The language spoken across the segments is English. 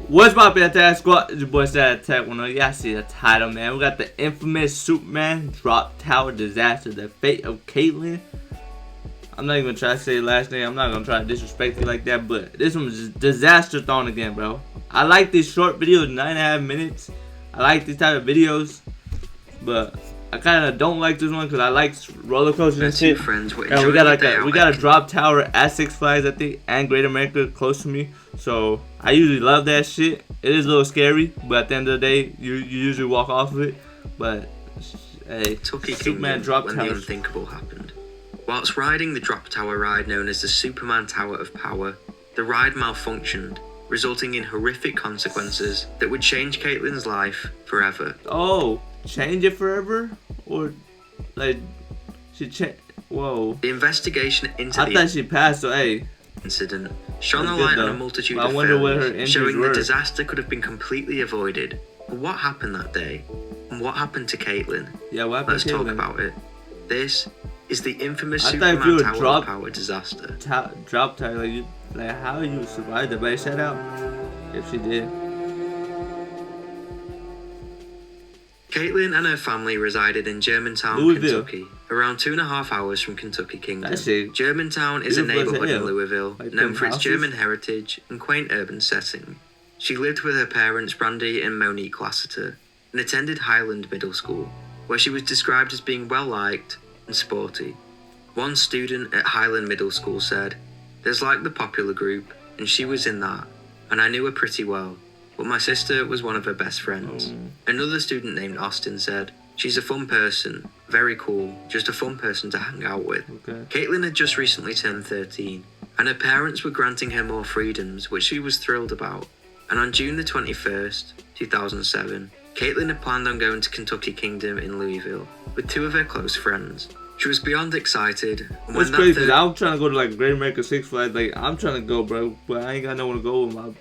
What's poppin', SatAttack Squad? It's your boy SatAttack. Well, y'all see the title, man. We got the infamous Superman drop tower disaster, the fate of Kaitlyn. I'm not even gonna try to say your last name. I'm not gonna try to disrespect you like that, but this one was just disaster thrown again, bro. I like these short videos, 9.5 minutes. I like these type of videos, but I kind of don't like this one because I like roller coasters and shit. And we got a drop tower at Six Flags, I think, and Great America close to me. So I usually love that shit. It is a little scary, but at the end of the day, you usually walk off of it. But hey, Superman drop tower. When the unthinkable happened. Whilst riding the drop tower ride known as the Superman Tower of Power, the ride malfunctioned, resulting in horrific consequences that would change Kaitlyn's life forever. Oh, change it forever? Or, like, she changed? Whoa. The investigation into I thought she passed, so hey. Incident shone a light on a multitude of failures, showing the disaster could have been completely avoided. But what happened that day? And what happened to Kaitlyn? Yeah, what happened to Kaitlyn? Let's talk about it. This is the infamous Superman Tower of Power disaster. Drop tower, like how you survived the base set out? If she did. Kaitlyn and her family resided in Germantown, Louisville. Kentucky, around 2.5 hours from Kentucky Kingdom. Actually, Germantown is a neighborhood in Louisville, like known for its houses? German heritage and quaint urban setting. She lived with her parents, Brandy and Monique Lassiter, and attended Highland Middle School, where she was described as being well-liked and sporty. One student at Highland Middle School said, "There's like the popular group, and she was in that, and I knew her pretty well, but my sister was one of her best friends." Another student named Austin said, "She's a fun person, very cool, just a fun person to hang out with." Okay. Kaitlyn had just recently turned 13, and her parents were granting her more freedoms, which she was thrilled about. And on June the 21st, 2007, Kaitlyn had planned on going to Kentucky Kingdom in Louisville with two of her close friends. She was beyond excited. And that's crazy, because I'm trying to go to like Great America Six Flags. Like, I'm trying to go, bro, but I ain't got no one to go with my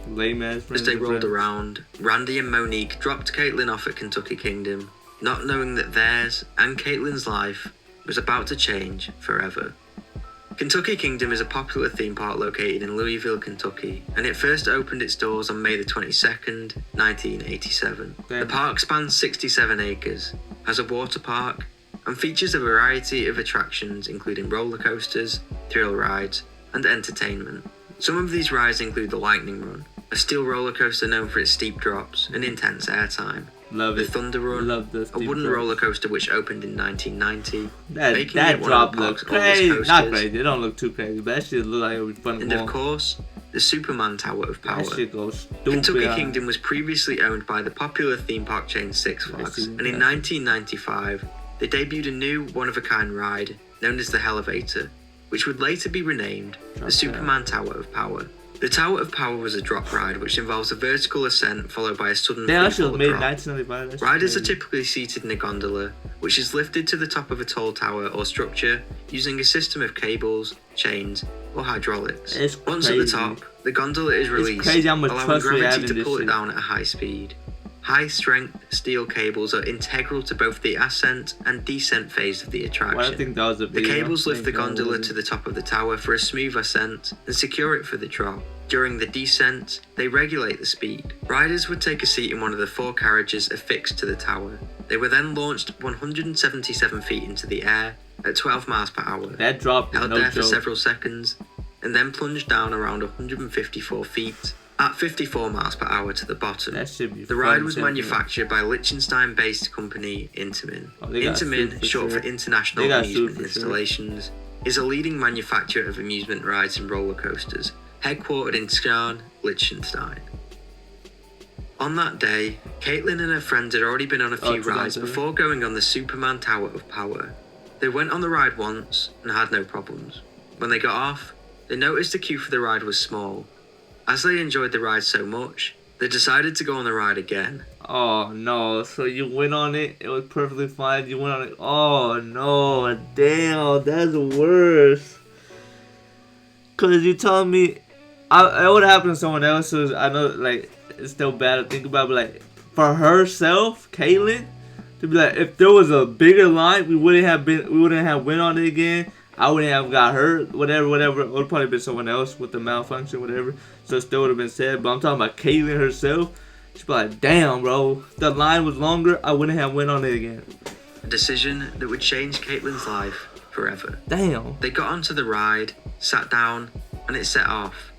lame ass friends. As they rolled around, Randy and Monique dropped Kaitlyn off at Kentucky Kingdom, not knowing that theirs and Kaitlyn's life was about to change forever. Kentucky Kingdom is a popular theme park located in Louisville, Kentucky, and it first opened its doors on May the 22nd, 1987. The park spans 67 acres, has a water park, and features a variety of attractions including roller coasters, thrill rides, and entertainment. Some of these rides include the Lightning Run, a steel roller coaster known for its steep drops and intense airtime. Love the it. Thunder Run, a wooden roller coaster which opened in 1990, making that it one drop of the park's looks crazy. oldest Not coasters. crazy. It don't look too crazy, but that shit look like it would be fun. And of course, the Superman Tower of Power. That shit goes stupid. Kentucky Kingdom was previously owned by the popular theme park chain Six Flags, and in 1995, they debuted a new one-of-a-kind ride known as the Elevator, which would later be renamed the Superman Tower of Power. The Tower of Power was a drop ride which involves a vertical ascent followed by a sudden freefall drop. 1995. Riders are typically seated in a gondola, which is lifted to the top of a tall tower or structure using a system of cables, chains, or hydraulics. Once at the top, the gondola is released, allowing gravity to pull it down at a high speed. High-strength steel cables are integral to both the ascent and descent phase of the attraction. Well, I think that was a the cables lift the gondola to the top of the tower for a smooth ascent and secure it for the drop. During the descent, they regulate the speed. Riders would take a seat in one of the 4 carriages affixed to the tower. They were then launched 177 feet into the air at 12 miles per hour. That drop is held no there for joke. several seconds, and then plunged down around 154 feet at 54 miles per hour to the bottom. That should be the ride was manufactured by Liechtenstein-based company Intamin. Intamin, short for International Amusement Installations, is a leading manufacturer of amusement rides and roller coasters, headquartered in Scharn, Liechtenstein. On that day, Kaitlyn and her friends had already been on a few rides before going on the Superman Tower of Power. They went on the ride once and had no problems. When they got off, they noticed the queue for the ride was small. As they enjoyed the ride so much, they decided to go on the ride again. Oh no, so you went on it, it was perfectly fine, you went on it, oh no, damn, that's worse. Cause you told me, it would happen to someone else, so I know, like, it's still bad to think about, but like, for herself, Kaitlyn, to be like, if there was a bigger line, we wouldn't have went on it again. I wouldn't have got hurt, whatever. It would probably been someone else with the malfunction, whatever. so it still would have been sad. But I'm talking about Kaitlyn herself. She'd be like, damn, bro, if the line was longer, I wouldn't have went on it again. A decision that would change Kaitlyn's life forever. Damn. They got onto the ride, sat down, and it set off.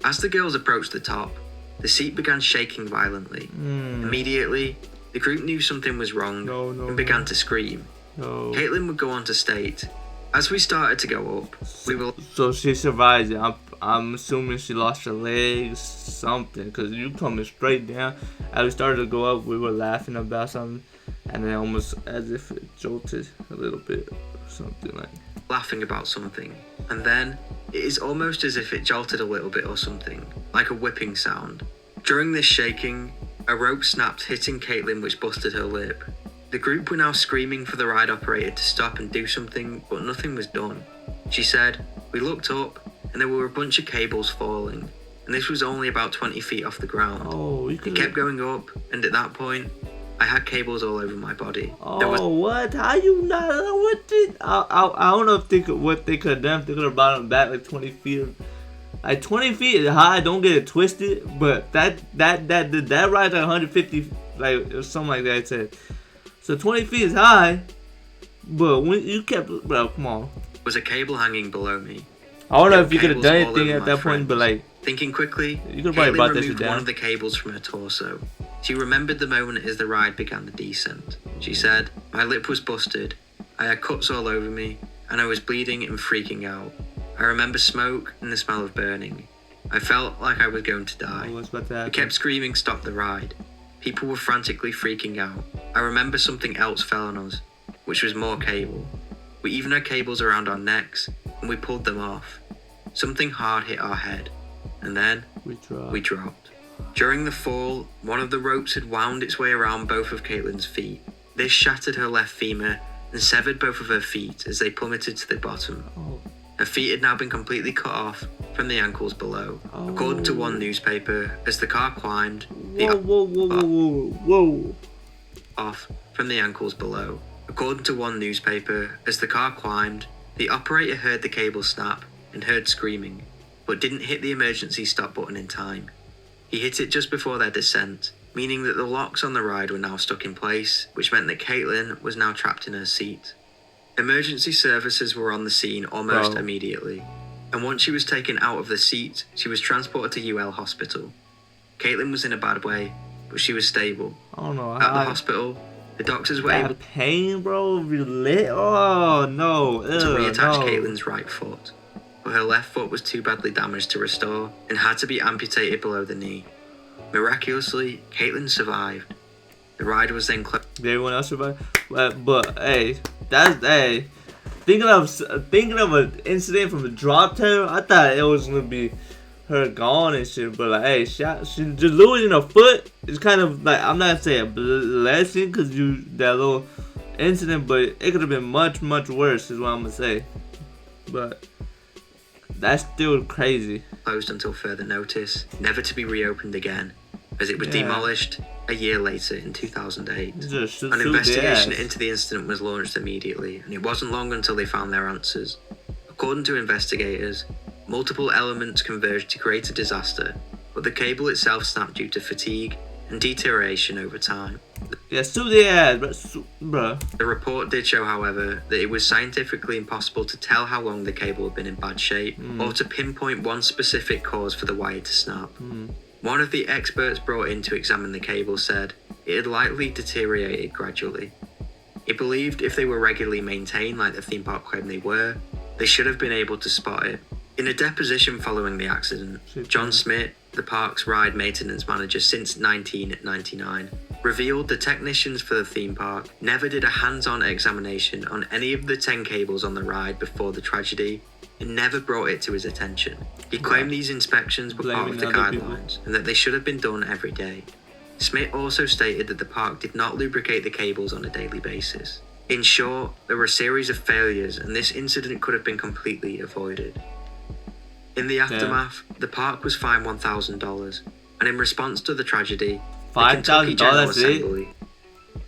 As the girls approached the top, the seat began shaking violently. Immediately, the group knew something was wrong and began to scream. Kaitlyn would go on to state, as we started to go up, we will... So she survived it. I'm assuming she lost her legs, something, because you coming straight down. As we started to go up, we were laughing about something, and then almost as if it jolted a little bit, or something like. Laughing about something, and then it is almost as if it jolted a little bit or something, like a whipping sound. During this shaking, a rope snapped, hitting Kaitlyn, which busted her lip. The group were now screaming for the ride operator to stop and do something, but nothing was done. She said, we looked up, and there were a bunch of cables falling, and this was only about 20 feet off the ground. It kept going up, and at that point, I had cables all over my body. What? How you not? What did? I don't know if what they could have done. If they could have brought him back like 20 feet. Like 20 feet is high. Don't get it twisted. But that ride's like 150, like or something like that. It said. So 20 feet is high. But when you kept, bro, come on. Was a cable hanging below me. I don't know if you could have done anything at that point, but like. Thinking quickly, you could probably brought removed one of the cables from her torso. She remembered the moment as the ride began the descent. She said, my lip was busted, I had cuts all over me, and I was bleeding and freaking out. I remember smoke and the smell of burning. I felt like I was going to die. I kept screaming, stop the ride. People were frantically freaking out. I remember something else fell on us, which was more cable. We even had cables around our necks, and we pulled them off. Something hard hit our head, and then we dropped. During the fall, one of the ropes had wound its way around both of Kaitlyn's feet. This shattered her left femur and severed both of her feet as they plummeted to the bottom. Her feet had now been completely cut off from the ankles below. According to one newspaper, as the car climbed, off from the ankles below. According to one newspaper, as the car climbed, the operator heard the cable snap and heard screaming, but didn't hit the emergency stop button in time. He hit it just before their descent, meaning that the locks on the ride were now stuck in place, which meant that Kaitlyn was now trapped in her seat. Emergency services were on the scene almost immediately, and once she was taken out of the seat, she was transported to UL hospital. Kaitlyn was in a bad way, but she was stable. I don't know. At the hospital, the doctors were able pain, bro. Oh no. to reattach Kaitlyn's right foot, but her left foot was too badly damaged to restore and had to be amputated below the knee. Miraculously, Kaitlyn survived. The ride was then closed. Did everyone else survive? But hey, thinking of an incident from the drop tail, I thought it was gonna be her gone and shit. But like, hey, she just losing a foot is kind of like, I'm not saying a blessing because that little incident, but it could have been much worse, is what I'm gonna say. But that's still crazy. Closed until further notice, never to be reopened again, as it was demolished a year later in 2008. An investigation into the incident was launched immediately, and it wasn't long until they found their answers. According to investigators, multiple elements converged to create a disaster, but the cable itself snapped due to fatigue and deterioration over time. Yeah, sue the ass, bro. The report did show, however, that it was scientifically impossible to tell how long the cable had been in bad shape, or to pinpoint one specific cause for the wire to snap. One of the experts brought in to examine the cable said it had likely deteriorated gradually. He believed if they were regularly maintained like the theme park claimed they were, they should have been able to spot it. In a deposition following the accident, John Smith, the park's ride maintenance manager since 1999, revealed the technicians for the theme park never did a hands-on examination on any of the 10 cables on the ride before the tragedy and never brought it to his attention. He claimed these inspections were part of the guidelines and that they should have been done every day. Smith also stated that the park did not lubricate the cables on a daily basis. In short, there were a series of failures and this incident could have been completely avoided. In the aftermath, the park was fined $1,000, and in response to the tragedy, the Kentucky General Assembly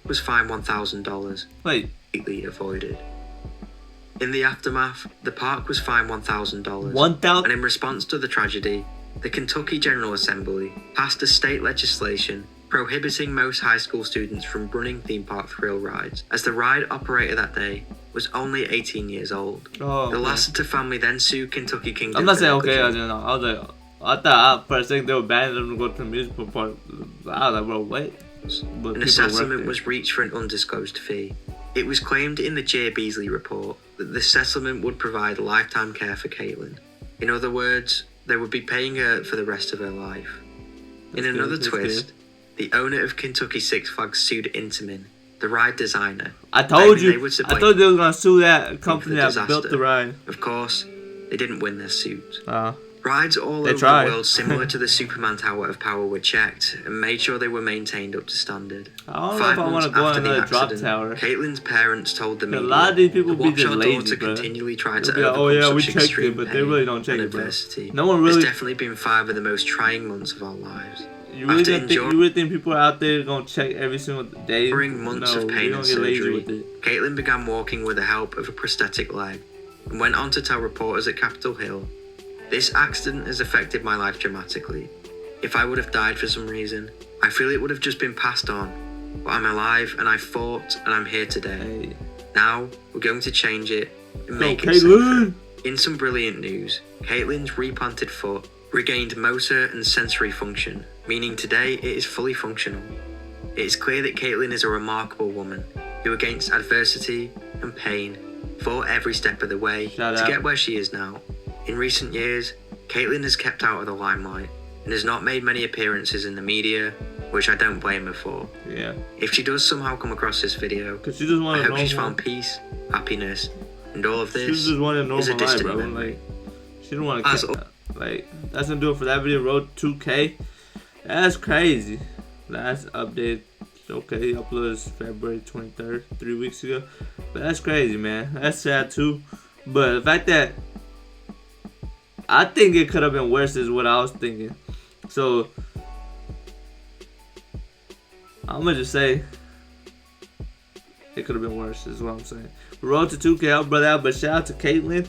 was fined $1,000. Completely avoided. In the aftermath, the park was fined $1,000. And in response to the tragedy, the Kentucky General Assembly passed a state legislation prohibiting most high school students from running theme park thrill rides, as the ride operator that day was only 18 years old. Oh, The okay. Lassiter family then sued Kentucky Kingdom. I'm not saying for okay, I negligence. was like, I thought for a second they were banning them to go to the musical park. I was like, bro, what? But And a settlement was reached for an undisclosed fee. It was claimed in the J. Beasley report that the settlement would provide lifetime care for Kaitlyn. In other words, they would be paying her for the rest of her life. In another twist, the owner of Kentucky Six Flags sued Intamin, the ride designer. I told claiming you, they would I told you they were gonna sue that company the that built disaster. the ride. Of course, they didn't win their suit. Uh, Rides all They over tried. the world similar to the Superman Tower of Power were checked and made sure they were maintained up to standard. I don't know 5 if I want months to go on after the another drop accident, tower. Kaitlyn's parents told the A media lot of these people to be watch just our lazy, daughter bro. continually try to They'll be like, overcome oh yeah, we such checked extreme it, but they pain really don't check and it, bro. adversity. No one really. It's definitely been 5 of the most trying months of our lives. You really, After think, you really think people are out there gonna check every single day? During months No, of we pain don't and get lazy surgery, with it. Kaitlyn began walking with the help of a prosthetic leg and went on to tell reporters at Capitol Hill, "This accident has affected my life dramatically. If I would have died for some reason, I feel it would have just been passed on. But I'm alive and I fought and I'm here today. Hey, Now we're going to change it and go make it safer." Kaitlyn! In some brilliant news, Kaitlyn's replanted foot regained motor and sensory function, meaning today it is fully functional. It is clear that Kaitlyn is a remarkable woman who, against adversity and pain, fought every step of the way Shout to out. get where she is now. In recent years, Kaitlyn has kept out of the limelight and has not made many appearances in the media, which I don't blame her for. Yeah, If she does somehow come across this video, cause she just I wanted hope she's normal. found peace, happiness, and all of She this just wanted a is a normal life, distant bro. memory. Like, she didn't want As to. Like, that's gonna do it for that video. Road 2K. That's crazy. Last update. Okay, uploaded February 23rd, 3 weeks ago. But that's crazy, man. That's sad too. But the fact that I think it could have been worse is what I was thinking. So I'm gonna just say it could have been worse. Is what I'm saying. Road to 2K, I'll brother out. But shout out to Kaitlyn.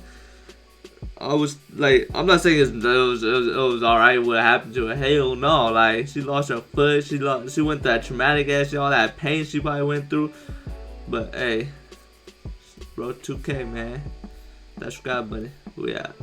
I was like, I'm not saying it was alright what happened to her. Hell no, like she lost her foot. She went through that traumatic ass, all that pain she probably went through. But hey, Road 2K, man. That's what got, buddy. We out.